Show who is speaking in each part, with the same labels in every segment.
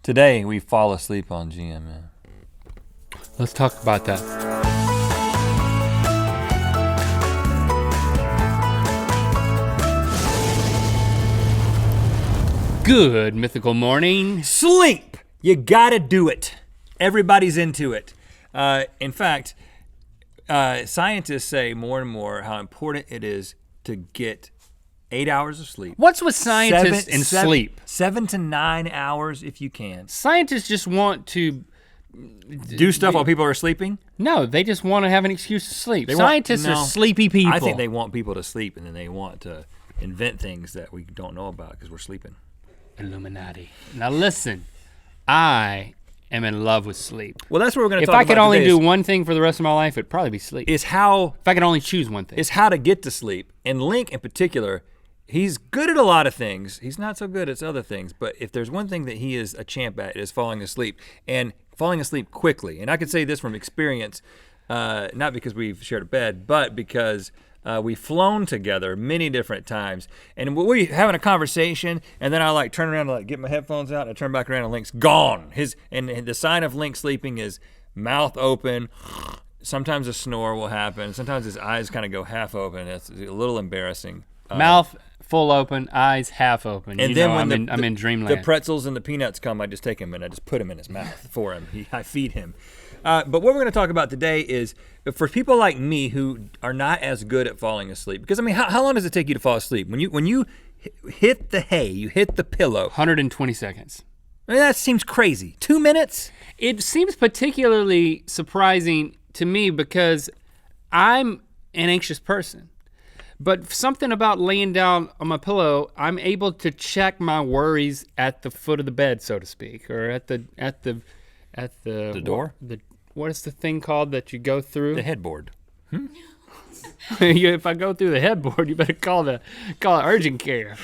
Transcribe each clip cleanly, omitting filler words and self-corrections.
Speaker 1: Today, we fall asleep on GMM.
Speaker 2: Let's talk about that. Good mythical morning.
Speaker 1: Sleep! You gotta do it. Everybody's into it. In fact, scientists say more and more how important it is to get 8 hours of sleep.
Speaker 2: What's with scientists and sleep?
Speaker 1: 7 to 9 hours if you can.
Speaker 2: Scientists just want to
Speaker 1: Do stuff while people are sleeping?
Speaker 2: No, they just want to have an excuse to sleep. Scientists are sleepy people.
Speaker 1: I think they want people to sleep, and then they want to invent things that we don't know about because we're sleeping.
Speaker 2: Illuminati. Now listen, I am in love with sleep.
Speaker 1: Well, that's what we're going to talk
Speaker 2: about.
Speaker 1: If
Speaker 2: I could only do one thing for the rest of my life, it'd probably be sleep.
Speaker 1: If I
Speaker 2: could only choose one thing.
Speaker 1: It's how to get to sleep. And Link in particular, he's good at a lot of things. He's not so good at other things. But if there's one thing that he is a champ at, it is falling asleep. And falling asleep quickly. And I can say this from experience, not because we've shared a bed, but because we've flown together many different times. And we're having a conversation, and then I turn around to get my headphones out, and I turn back around and Link's gone. And the sign of Link sleeping is mouth open. Sometimes a snore will happen. Sometimes his eyes kind of go half open. It's a little embarrassing.
Speaker 2: Mouth full open, eyes half open.
Speaker 1: And then when
Speaker 2: I'm in dreamland.
Speaker 1: The pretzels and the peanuts come, I just take him and I just put him in his mouth for him. I feed him. But what we're going to talk about today is for people like me who are not as good at falling asleep. Because I mean, how long does it take you to fall asleep? When you hit the hay, you hit the pillow.
Speaker 2: 120 seconds.
Speaker 1: I mean, that seems crazy. 2 minutes?
Speaker 2: It seems particularly surprising to me because I'm an anxious person. But something about laying down on my pillow, I'm able to check my worries at the foot of the bed, so to speak, or at the
Speaker 1: door.
Speaker 2: What is the thing called that you go through?
Speaker 1: The headboard.
Speaker 2: If I go through the headboard, you better call urgent care.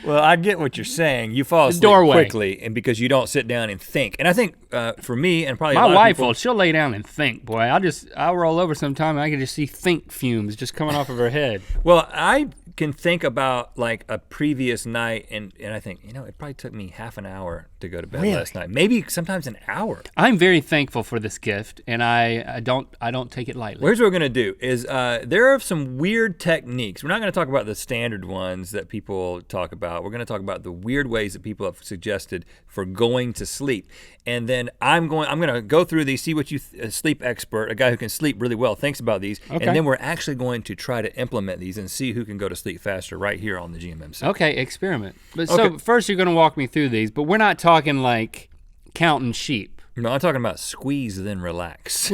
Speaker 1: Well, I get what you're saying. You fall asleep quickly, and because you don't sit down and think. And I think for me, and probably
Speaker 2: my
Speaker 1: a lot
Speaker 2: wife
Speaker 1: of people,
Speaker 2: she'll lay down and think. Boy, I'll roll over sometime and I can just see think fumes just coming off of her head.
Speaker 1: Well, I can think about a previous night, and I think, it probably took me half an hour to go to bed last night. Maybe sometimes an hour.
Speaker 2: I'm very thankful for this gift, and I don't take it lightly.
Speaker 1: Well, here's what we're gonna do is there are some weird techniques. We're not gonna talk about the standard ones that people talk about. We're gonna talk about the weird ways that people have suggested for going to sleep. And then I'm gonna go through these, see what a sleep expert, a guy who can sleep really well, thinks about these. Okay. And then we're actually going to try to implement these and see who can go to sleep faster right here on the GMM side.
Speaker 2: Okay, experiment. So first you're gonna walk me through these, but we're not talking like counting sheep.
Speaker 1: No, I'm talking about squeeze then relax.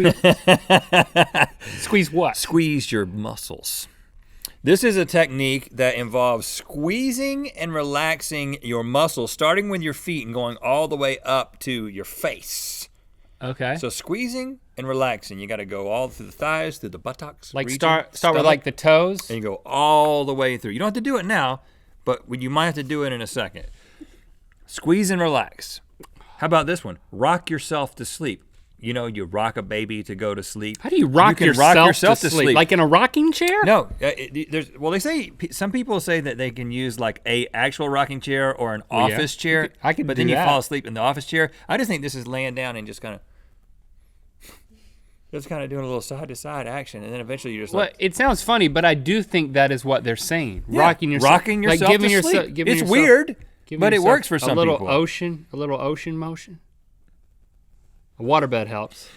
Speaker 2: Squeeze what?
Speaker 1: Squeeze your muscles. This is a technique that involves squeezing and relaxing your muscles, starting with your feet and going all the way up to your face.
Speaker 2: Okay.
Speaker 1: So squeezing and relaxing. You gotta go all through the thighs, through the buttocks.
Speaker 2: Start with the toes?
Speaker 1: And you go all the way through. You don't have to do it now, but you might have to do it in a second. Squeeze and relax. How about this one? Rock yourself to sleep. You rock a baby to go to sleep.
Speaker 2: How do you rock yourself to sleep? Like in a rocking chair?
Speaker 1: No, they say, some people say that they can use a actual rocking chair or an office chair.
Speaker 2: I can
Speaker 1: but
Speaker 2: do
Speaker 1: then you
Speaker 2: that.
Speaker 1: fall asleep in the office chair. I just think this is laying down and just kind of doing a little side to side action, and then eventually you're just
Speaker 2: Well, it sounds funny, but I do think that is what they're saying.
Speaker 1: Yeah,
Speaker 2: rocking yourself
Speaker 1: to sleep. It's weird, but it works for some people.
Speaker 2: A little ocean motion. A waterbed helps.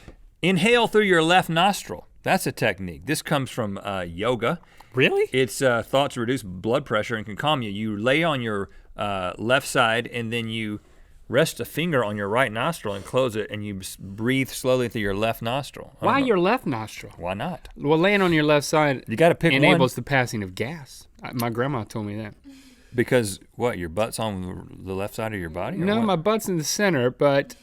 Speaker 1: Inhale through your left nostril. That's a technique. This comes from yoga.
Speaker 2: Really?
Speaker 1: It's thought to reduce blood pressure and can calm you. You lay on your left side, and then you rest a finger on your right nostril and close it, and you breathe slowly through your left nostril.
Speaker 2: Why your left nostril?
Speaker 1: Why not?
Speaker 2: Well, laying on your left side
Speaker 1: you gotta pick
Speaker 2: enables the passing of gas. My grandma told me that.
Speaker 1: Because your butt's on the left side of your body?
Speaker 2: No, my butt's in the center, but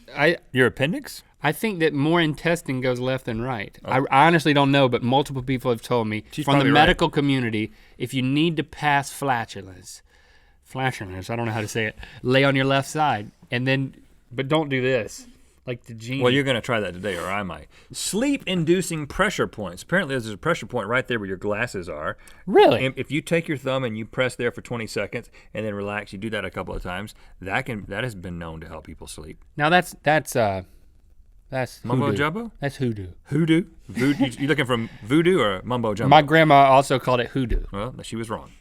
Speaker 1: Your appendix?
Speaker 2: I think that more intestine goes left than right. I honestly don't know, but multiple people have told me from the medical community, if you need to pass flatulence, I don't know how to say it, lay on your left side, but don't do this. like the genie.
Speaker 1: Well, you're going to try that today, or I might. Sleep-inducing pressure points. Apparently, there's a pressure point right there where your glasses are.
Speaker 2: Really?
Speaker 1: And if you take your thumb and you press there for 20 seconds and then relax, you do that a couple of times, that has been known to help people sleep.
Speaker 2: Now that's
Speaker 1: Mumbo
Speaker 2: hoodoo.
Speaker 1: jumbo?
Speaker 2: That's hoodoo.
Speaker 1: Hoodoo? Voodoo? You looking for voodoo or mumbo jumbo?
Speaker 2: My grandma also called it hoodoo.
Speaker 1: Well, she was wrong.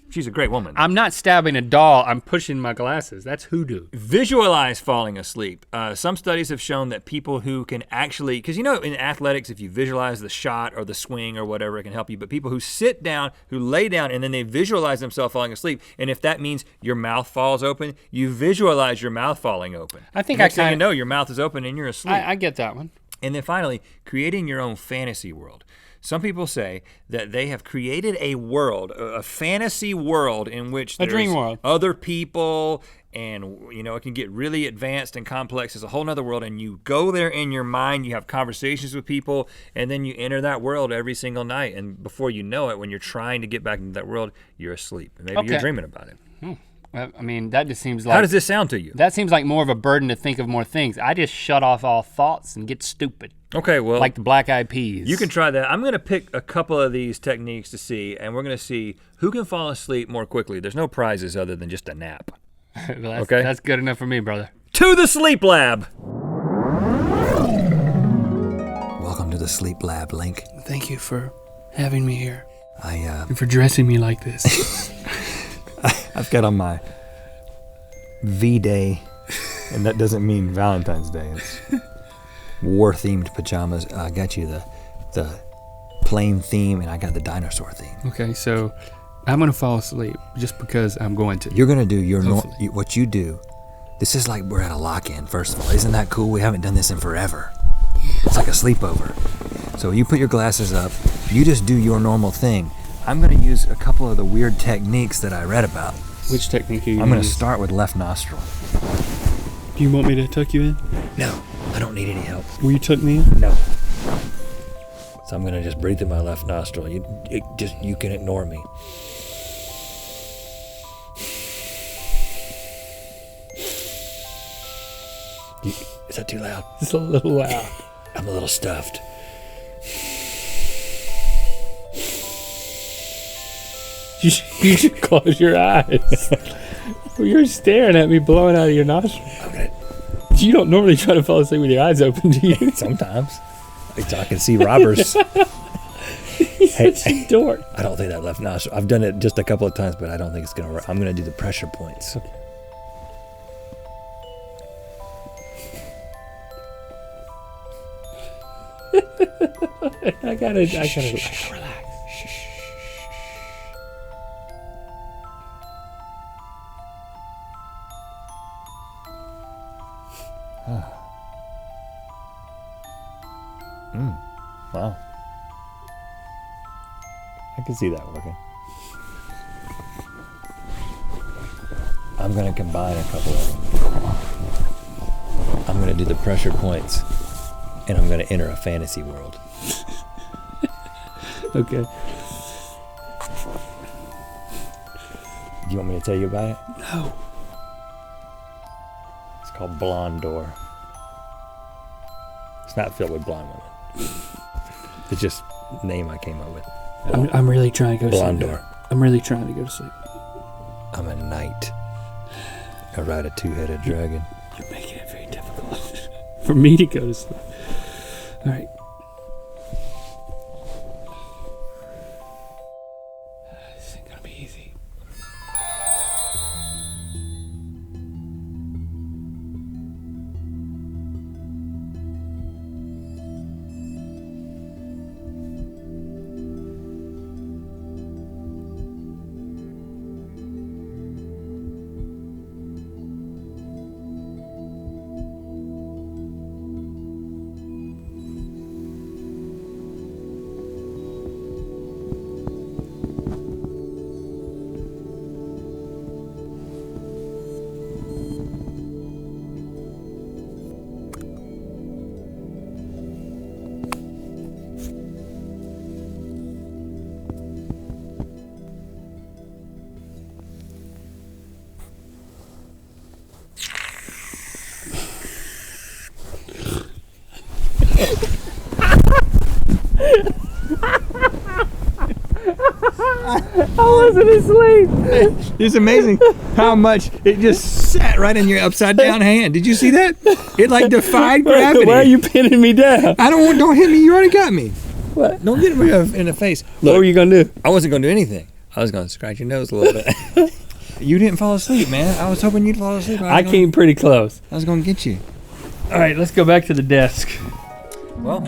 Speaker 1: She's a great woman.
Speaker 2: I'm not stabbing a doll. I'm pushing my glasses. That's hoodoo.
Speaker 1: Visualize falling asleep. Some studies have shown that people who can actually, because in athletics, if you visualize the shot or the swing or whatever, it can help you. But people who sit down, who lay down, and then they visualize themselves falling asleep, and if that means your mouth falls open, you visualize your mouth falling open.
Speaker 2: I think
Speaker 1: Next
Speaker 2: I
Speaker 1: thing you
Speaker 2: kind
Speaker 1: know, your mouth is open and you're asleep.
Speaker 2: I get that one.
Speaker 1: And then finally, creating your own fantasy world. Some people say that they have created a world, a fantasy world in which
Speaker 2: A dream world.
Speaker 1: other people, and it can get really advanced and complex. It's a whole nother world, and you go there in your mind, you have conversations with people, and then you enter that world every single night. And before you know it, when you're trying to get back into that world, you're asleep. And maybe you're
Speaker 2: Okay.
Speaker 1: dreaming about it.
Speaker 2: I mean, that just seems like
Speaker 1: How does this sound to you?
Speaker 2: that seems like more of a burden to think of more things. I just shut off all thoughts and get stupid,
Speaker 1: Okay, well,
Speaker 2: like the Black Eyed Peas.
Speaker 1: you can try that. I'm going to pick a couple of these techniques to see, and we're going to see who can fall asleep more quickly. There's no prizes other than just a nap.
Speaker 2: Well,
Speaker 1: Okay.
Speaker 2: That's good enough for me, brother.
Speaker 1: To the Sleep Lab! Welcome to the Sleep Lab, Link.
Speaker 2: Thank you for having me here
Speaker 1: And
Speaker 2: for dressing me like this.
Speaker 1: I've got on my V-Day, and that doesn't mean Valentine's Day. It's war-themed pajamas. I got you the plain theme, and I got the dinosaur theme.
Speaker 2: Okay, so I'm gonna fall asleep just because I'm going to.
Speaker 1: You're gonna do
Speaker 2: Hopefully.
Speaker 1: what you do. This is like we're at a lock-in. First of all, isn't that cool? We haven't done this in forever. It's like a sleepover. So you put your glasses up. You just do your normal thing. I'm gonna use a couple of the weird techniques that I read about.
Speaker 2: Which technique are you
Speaker 1: I'm gonna
Speaker 2: use?
Speaker 1: start with left nostril.
Speaker 2: Do you want me to tuck you in?
Speaker 1: No, I don't need any help.
Speaker 2: Will you tuck me in?
Speaker 1: No. So I'm gonna just breathe through my left nostril. You can ignore me. Is that too loud?
Speaker 2: It's a little loud.
Speaker 1: I'm a little stuffed.
Speaker 2: You should close your eyes. You're staring at me blowing out of your nostril.
Speaker 1: I'm gonna.
Speaker 2: You don't normally try to fall asleep with your eyes open, do you?
Speaker 1: Sometimes. I can see robbers.
Speaker 2: Such a dork.
Speaker 1: I don't think that left nostril. I've done it just a couple of times, but I don't think it's gonna work. I'm gonna do the pressure points.
Speaker 2: Okay. I gotta relax.
Speaker 1: Wow. I can see that working. I'm going to combine a couple of them. I'm going to do the pressure points, and I'm going to enter a fantasy world.
Speaker 2: Okay.
Speaker 1: Do you want me to tell you about it?
Speaker 2: No.
Speaker 1: It's called Blonde Door. It's not filled with blonde women. It's just the name I came up with.
Speaker 2: I'm really trying to go to
Speaker 1: Blonde
Speaker 2: sleep.
Speaker 1: Door.
Speaker 2: I'm really trying to go to sleep.
Speaker 1: I'm a knight. I ride a two-headed dragon.
Speaker 2: You're making it very difficult for me to go to sleep. All right. This ain't gonna be easy. I wasn't asleep.
Speaker 1: It's amazing how much it just sat right in your upside down hand. Did you see that? It like defied gravity.
Speaker 2: Why are you pinning me down?
Speaker 1: Don't hit me. You already got me.
Speaker 2: What?
Speaker 1: Don't get me in the face.
Speaker 2: What were you gonna do?
Speaker 1: I wasn't going to do anything. I was going to scratch your nose a little bit. You didn't fall asleep, man. I was hoping you'd fall asleep.
Speaker 2: I came pretty close.
Speaker 1: I was going to get you.
Speaker 2: All right, let's go back to the desk.
Speaker 1: Well,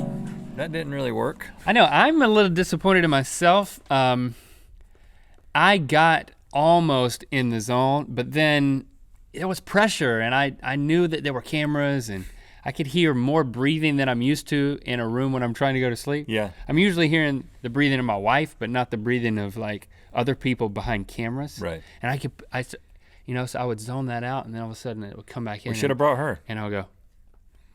Speaker 1: that didn't really work.
Speaker 2: I know, I'm a little disappointed in myself. I got almost in the zone, but then there was pressure, and I knew that there were cameras, and I could hear more breathing than I'm used to in a room when I'm trying to go to sleep.
Speaker 1: Yeah.
Speaker 2: I'm usually hearing the breathing of my wife, but not the breathing of like other people behind cameras.
Speaker 1: Right.
Speaker 2: And so I would zone that out, and then all of a sudden it would come back in.
Speaker 1: We should have brought her.
Speaker 2: And I would go,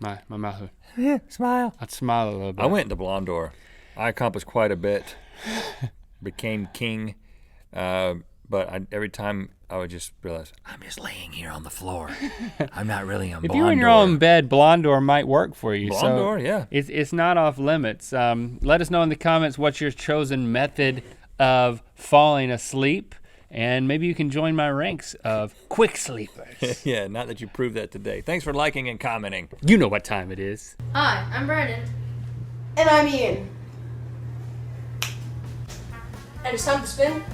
Speaker 2: my mouth would.
Speaker 1: Yeah, smile.
Speaker 2: I'd smile a little bit.
Speaker 1: I went to Blondor. I accomplished quite a bit. Became king. But every time I would just realize, I'm just laying here on the floor. I'm not really on Blondor.
Speaker 2: If you were in your own bed, Blondor might work for you.
Speaker 1: Blondor,
Speaker 2: so
Speaker 1: yeah.
Speaker 2: It's not off limits. Let us know in the comments what's your chosen method of falling asleep, and maybe you can join my ranks of quick sleepers.
Speaker 1: Yeah, not that you proved that today. Thanks for liking and commenting.
Speaker 2: You know what time it is.
Speaker 3: Hi, I'm Brandon.
Speaker 4: And I'm Ian.
Speaker 3: And it's time to spin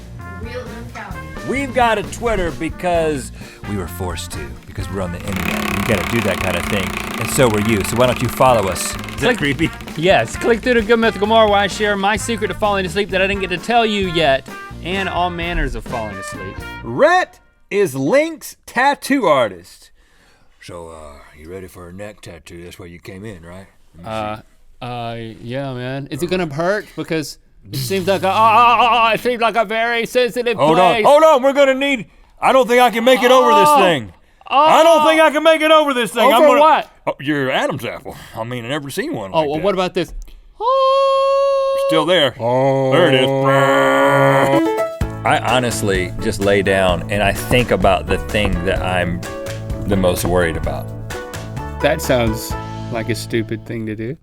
Speaker 3: Real Mentality.
Speaker 1: We've got a Twitter because we were forced to, because we're on the internet. We gotta do that kind of thing, and so were you. So why don't you follow us? Is that creepy?
Speaker 2: Yes, click through to Good Mythical More where I share my secret to falling asleep that I didn't get to tell you yet, and all manners of falling asleep.
Speaker 1: Rhett is Link's tattoo artist. So, you ready for a neck tattoo? That's why you came in, right?
Speaker 2: Yeah, man. Is it gonna hurt? Because it seems like it seems like a very sensitive place.
Speaker 1: Hold on, we're gonna need, I don't think I can make it over this thing. I don't think I can make it over this thing.
Speaker 2: Over what?
Speaker 1: Oh, your Adam's apple. I mean, I've never seen one
Speaker 2: Oh,
Speaker 1: like
Speaker 2: well,
Speaker 1: that.
Speaker 2: what about this?
Speaker 1: Still there. Oh. There it is. I honestly just lay down and I think about the thing that I'm the most worried about.
Speaker 2: That sounds like a stupid thing to do.